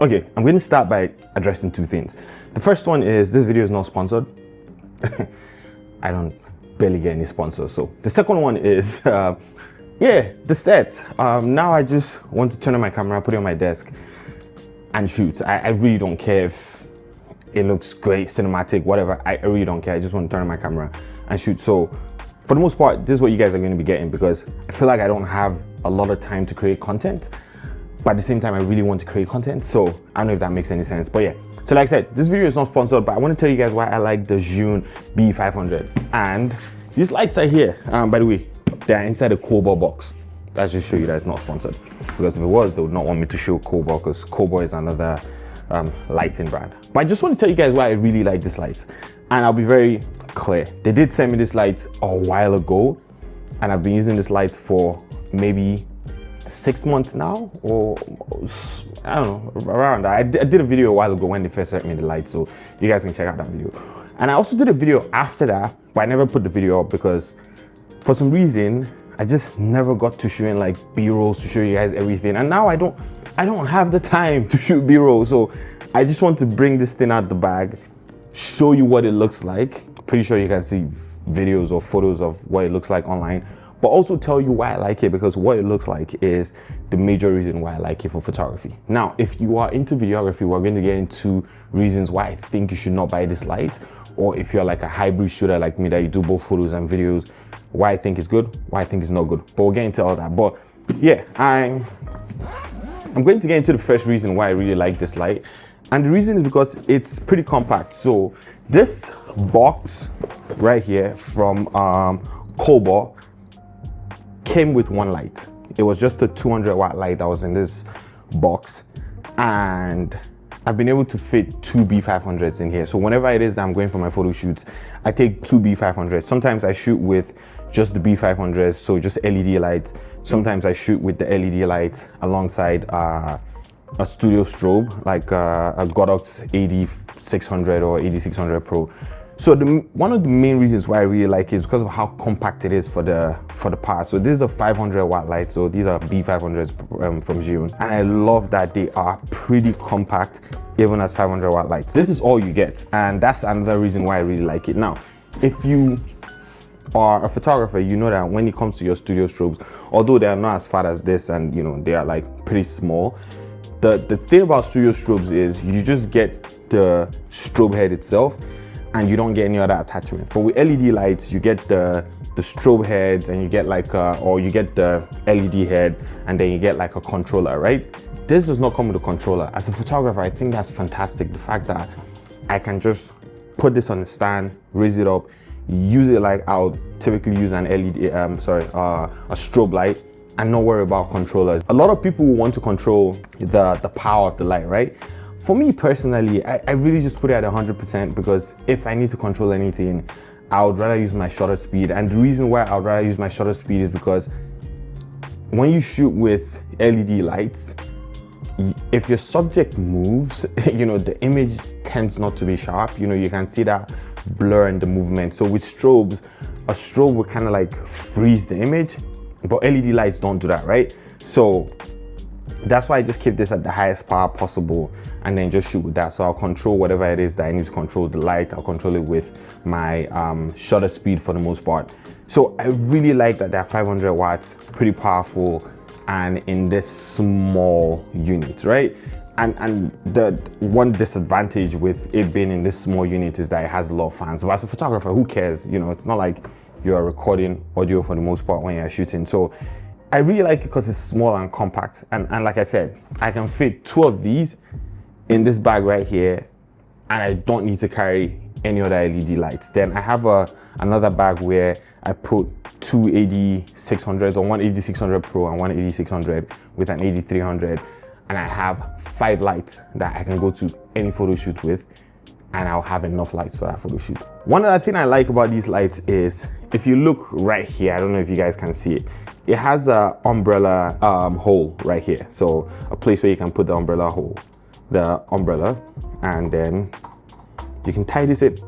Okay, I'm going to start by addressing two things. The first one is this video is not sponsored. I don't barely get any sponsors. So the second one is, yeah, the set. Now I just want to turn on my camera, put it on my desk and shoot. I really don't care if it looks great, cinematic, whatever. I really don't care. I just want to turn on my camera and shoot. So for the most part, this is what you guys are going to be getting, because I feel like I don't have a lot of time to create content. But at the same time, I really want to create content. So I don't know if that makes any sense. But yeah, so like I said, this video is not sponsored, but I want to tell you guys why I like the Zhiyun B500. And these lights are here. By the way, they're inside a Cobalt box. Let's just show you that it's not sponsored. Because if it was, they would not want me to show Cobalt, because Cobalt is another lighting brand. But I just want to tell you guys why I really like these lights. And I'll be very clear. They did send me this light a while ago, and I've been using this light for maybe 6 months now, or I don't know, around that. I did a video a while ago when they first sent me the light, so you guys can check out that video. And I also did a video after that, but I never put the video up because for some reason I just never got to shooting like B-rolls to show you guys everything. And now I don't have the time to shoot B-roll, so I just want to bring this thing out the bag, show you what it looks like. Pretty sure you can see videos or photos of what it looks like online, but also tell you why I like it, because what it looks like is the major reason why I like it for photography. Now, if you are into videography, we're going to get into reasons why I think you should not buy this light, or if you're like a hybrid shooter like me that you do both photos and videos, why I think it's good, why I think it's not good. But we'll get into all that. But yeah, I'm going to get into the first reason why I really like this light. And the reason is because it's pretty compact. So this box right here from Cobalt came with one light. It was just a 200 watt light that was in this box, and I've been able to fit two B500s in here. So whenever it is that I'm going for my photo shoots, I take two B500s. Sometimes I shoot with just the B500s, so just LED lights. Sometimes I shoot with the LED lights alongside a studio strobe, like a Godox AD600 or AD600 Pro. So one of the main reasons why I really like it is because of how compact it is for the power. So this is a 500 watt light. So these are B500s from Zhiyun. And I love that they are pretty compact, even as 500 watt lights. This is all you get. And that's another reason why I really like it. Now, if you are a photographer, you know that when it comes to your studio strobes, although they are not as fat as this and you know, they are like pretty small, the thing about studio strobes is you just get the strobe head itself, and you don't get any other attachment. But with LED lights, you get the strobe heads, and you get like or you get the LED head, and then you get like a controller, right? This does not come with a controller. As a photographer, I think that's fantastic. The fact that I can just put this on the stand, raise it up, use it like I would typically use an LED, a strobe light, and not worry about controllers. A lot of people will want to control the power of the light, right? For me personally, I really just put it at 100%, because if I need to control anything, I would rather use my shutter speed. And the reason why I would rather use my shutter speed is because when you shoot with LED lights, if your subject moves, you know, the image tends not to be sharp. You know, you can see that blur in the movement. So with strobes, a strobe will kind of like freeze the image, but LED lights don't do that, right? So that's why I just keep this at the highest power possible and then just shoot with that. So I'll control whatever it is that I need to control. The light, I'll control it with my shutter speed for the most part. So I really like that they're 500 watts, pretty powerful, and in this small unit, right? And the one disadvantage with it being in this small unit is that it has a lot of fans. But as a photographer, who cares? You know, it's not like you're recording audio for the most part when you're shooting. So I really like it because it's small and compact. And like I said, I can fit two of these in this bag right here, and I don't need to carry any other LED lights. Then I have another bag where I put two AD600s, or one AD600 Pro and one AD600 with an AD300. And I have 5 lights that I can go to any photo shoot with, and I'll have enough lights for that photo shoot. One other thing I like about these lights is, if you look right here, I don't know if you guys can see it, it has a umbrella hole right here. So a place where you can put the umbrella, and then you can tie this in.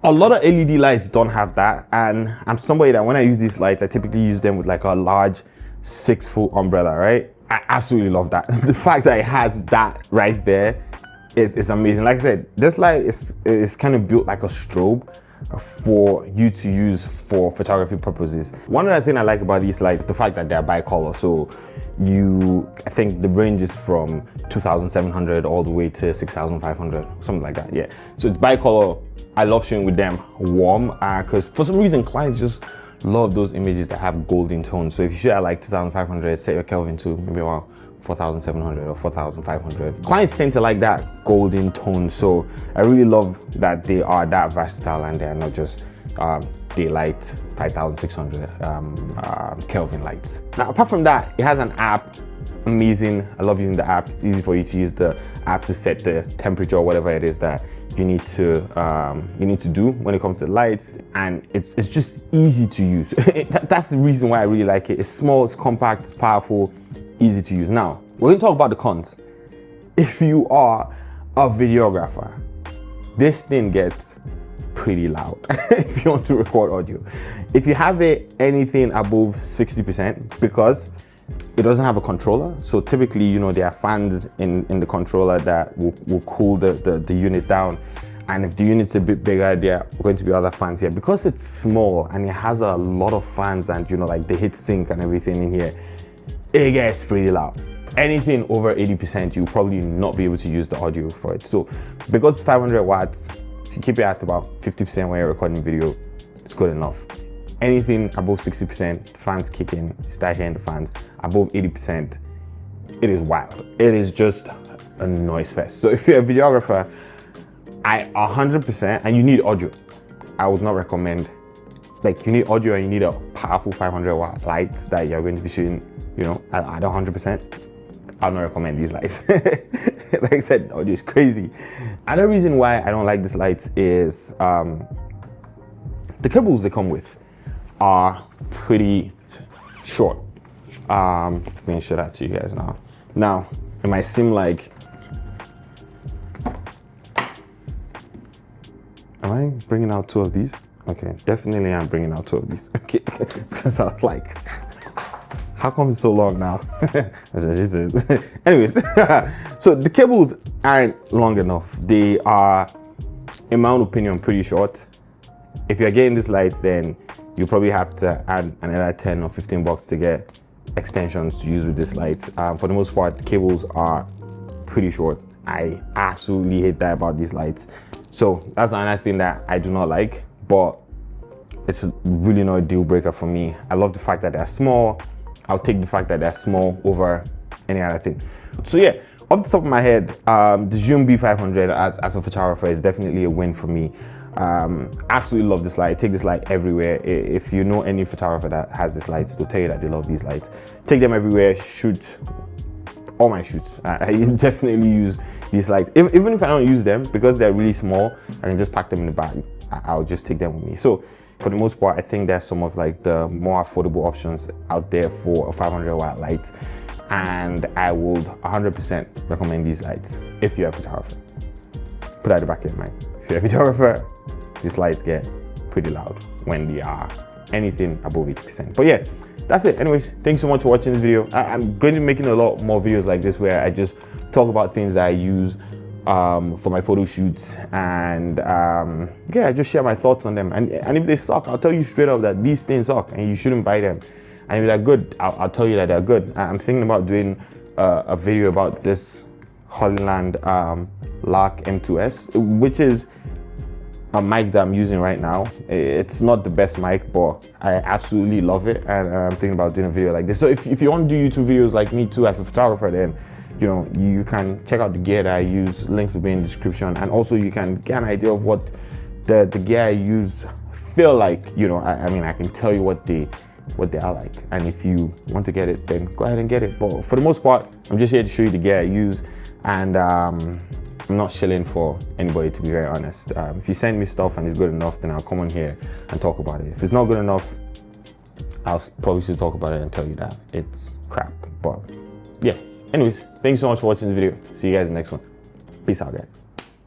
A lot of LED lights don't have that, and I'm somebody that when I use these lights, I typically use them with like a large 6-foot umbrella, right? I absolutely love that. The fact that it has that right there is amazing. Like I said, this light is kind of built like a strobe for you to use for photography purposes. One other thing I like about these lights, the fact that they're bicolor. So I think the range is from 2,700 all the way to 6,500, something like that. Yeah, so it's bicolor. I love shooting with them warm because for some reason clients just love those images that have golden tones. So if you shoot at like 2,500, set your Kelvin to maybe around 4,700 or 4,500. Clients tend to like that golden tone. So I really love that they are that versatile and they're not just daylight 5,600 Kelvin lights. Now, apart from that, it has an app. Amazing. I love using the app. It's easy for you to use the app to set the temperature or whatever it is that you need to do when it comes to lights, and it's just easy to use. That's the reason why I really like it. It's small, it's compact, it's powerful, easy to use. Now we're going to talk about the cons. If you are a videographer, this thing gets pretty loud if you want to record audio. If you have it anything above 60%, because it doesn't have a controller, so typically, you know, there are fans in the controller that will cool the unit down, and if the unit's a bit bigger, there are going to be other fans here. Because it's small and it has a lot of fans and, you know, like the heat sink and everything in here, it gets pretty loud. Anything over 80%, you'll probably not be able to use the audio for it. So because it's 500 watts, if you keep it at about 50% when you're recording video, it's good enough. Anything above 60%, fans kick in, you start hearing the fans. Above 80%, it is wild. It is just a noise fest. So if you're a videographer, 100%, and you need audio, I would not recommend. Like, you need audio and you need a powerful 500 watt light that you're going to be shooting, you know, at 100%. I'll not recommend these lights. Like I said, audio is crazy. Another reason why I don't like these lights is the cables they come with are pretty short. Let me show that to you guys now. Now, it might seem like, am I bringing out 2 of these? Okay, definitely I'm bringing out 2 of these. Okay, because I was like, how come it's so long now? Anyways, so the cables aren't long enough. They are, in my own opinion, pretty short. If you're getting these lights, then you probably have to add another 10 or 15 bucks to get extensions to use with these lights. For the most part, the cables are pretty short. I absolutely hate that about these lights. So that's another thing that I do not like, but it's really not a deal breaker for me. I love the fact that they're small. I'll take the fact that they're small over any other thing. So yeah, off the top of my head, the Zhiyun B500 as a photographer is definitely a win for me. Absolutely love this light. I take this light everywhere. If you know any photographer that has this light, they'll tell you that they love these lights. Take them everywhere, shoot all my shoots. I definitely use these lights. Even if I don't use them, because they're really small, I can just pack them in the bag. I'll just take them with me. So for the most part, I think there's some of like the more affordable options out there for a 500 watt light. And I would 100% recommend these lights if you're a photographer. Put that at the back of your mind. If you're a videographer, these lights get pretty loud when they are anything above 80%. But yeah, that's it. Anyways, thanks so much for watching this video. I'm going to be making a lot more videos like this where I just talk about things that I use for my photo shoots, and yeah, I just share my thoughts on them. And if they suck, I'll tell you straight up that these things suck and you shouldn't buy them. And if they're good, I'll tell you that they're good. I'm thinking about doing a video about this Holland Lark M2S, which is a mic that I'm using right now. It's not the best mic, but I absolutely love it, and I'm thinking about doing a video like this. So if you want to do YouTube videos like me too as a photographer, then you know, you can check out the gear that I use. Links will be in the description, and also you can get an idea of what the gear I use feel like. You know, I mean, I can tell you what they are like, and if you want to get it, then go ahead and get it. But for the most part, I'm just here to show you the gear I use, and I'm not shilling for anybody, to be very honest. If you send me stuff and it's good enough, then I'll come on here and talk about it. If it's not good enough, I'll probably still talk about it and tell you that it's crap. But yeah, anyways, thanks so much for watching this video. See you guys in the next one. Peace out, guys.